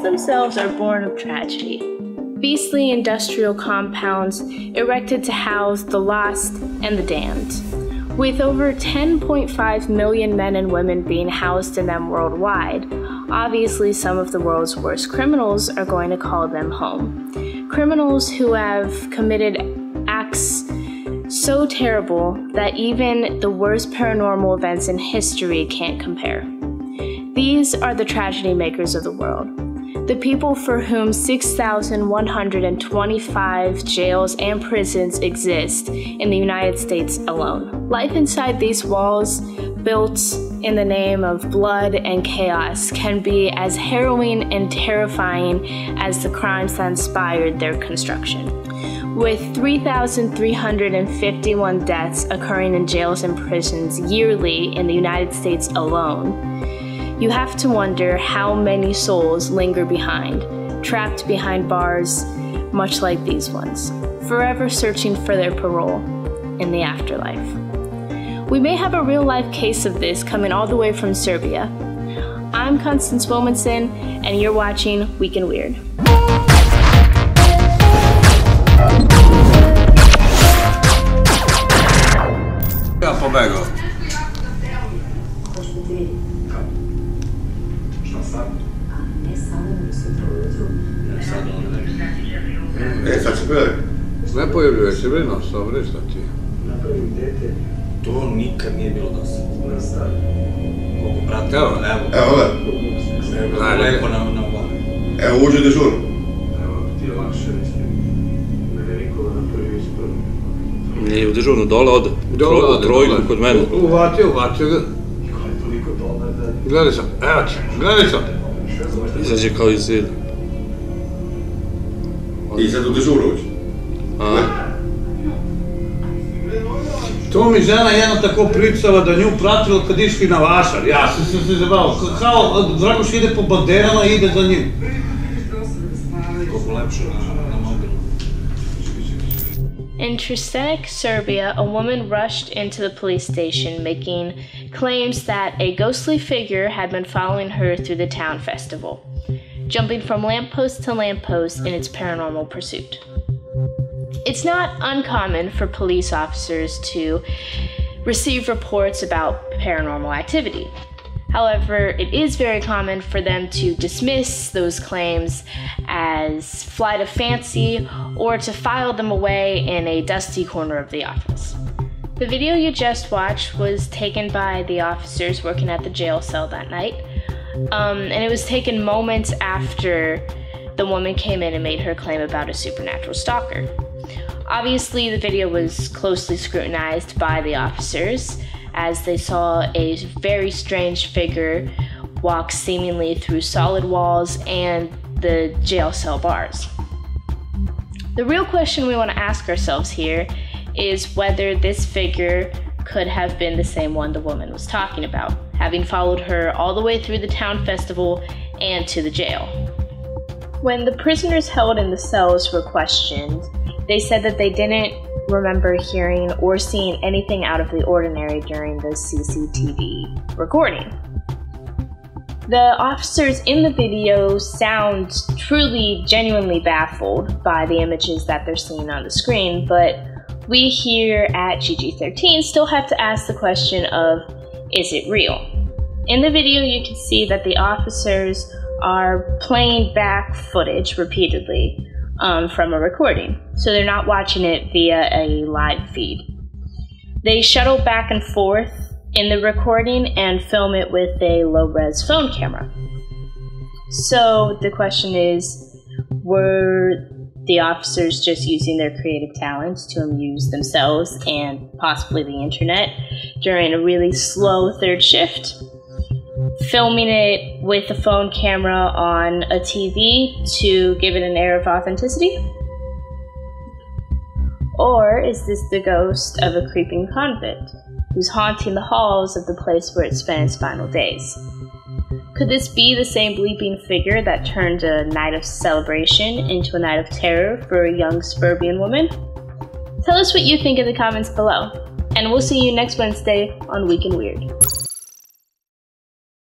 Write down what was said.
Themselves are born of tragedy. Beastly industrial compounds erected to house the lost and the damned. With over 10.5 million men and women being housed in them worldwide, obviously some of the world's worst criminals are going to call them home. Criminals who have committed acts so terrible that even the worst paranormal events in history can't compare. These are the tragedy makers of the world. The people for whom 6,125 jails and prisons exist in the United States alone. Life inside these walls, built in the name of blood and chaos, can be as harrowing and terrifying as the crimes that inspired their construction. With 3,351 deaths occurring in jails and prisons yearly in the United States alone, you have to wonder how many souls linger behind, trapped behind bars, much like these ones, forever searching for their parole in the afterlife. We may have a real-life case of this coming all the way from Serbia. I'm Constance and you're watching Week in Weird. Ja pobegao. Sad se pojavio. Ne pojavljuje se, vrino, dobro, šta ti? Napravim dete. To nikad nije bilo do sada. Koliko pratimo, Evo, Evo, lepo na obavi. evo uđe dežur. Evo, ti je lakše, mislim, da je Nikola napravio ispravno. Nije u dežurnu, dole ode. U trojku kod mene. Uvatio ga. Ko je toliko dolar da... Gledaj sam, evo ti, gledaj sam. Izađe kao iz zida. I sad u dežuru uđe. To mi žena jedna tako pričala da nju pratila kad išli na vašar. Ja sam se zabavao, kao Dragoš ide po banderama i ide za njim. Koliko lepše na mobilu. In Trstenik, Serbia, a woman rushed into the police station making claims that a ghostly figure had been following her through the town festival, jumping from lamppost to lamppost in its paranormal pursuit. It's not uncommon for police officers to receive reports about paranormal activity. However, it is very common for them to dismiss those claims as flight of fancy or to file them away in a dusty corner of the office. The video you just watched was taken by the officers working at the jail cell that night, and it was taken moments after the woman came in and made her claim about a supernatural stalker. Obviously, the video was closely scrutinized by the officers as they saw a very strange figure walk seemingly through solid walls and the jail cell bars. The real question we want to ask ourselves here is whether this figure could have been the same one the woman was talking about, having followed her all the way through the town festival and to the jail. When the prisoners held in the cells were questioned, they said that they didn't remember hearing or seeing anything out of the ordinary during the CCTV recording. The officers in the video sound truly, genuinely baffled by the images that they're seeing on the screen, but we here at GG13 still have to ask the question of, is it real? In the video, you can see that the officers are playing back footage repeatedly from a recording, so they're not watching it via a live feed. They shuttle back and forth in the recording and film it with a low-res phone camera. So the question is, were the officers just using their creative talents to amuse themselves and possibly the internet during a really slow third shift, filming it with a phone camera on a TV to give it an air of authenticity? Or is this the ghost of a creeping convict who's haunting the halls of the place where it spent its final days? Could this be the same bleeping figure that turned a night of celebration into a night of terror for a young Serbian woman? Tell us what you think in the comments below, and we'll see you next Wednesday on Week in Weird.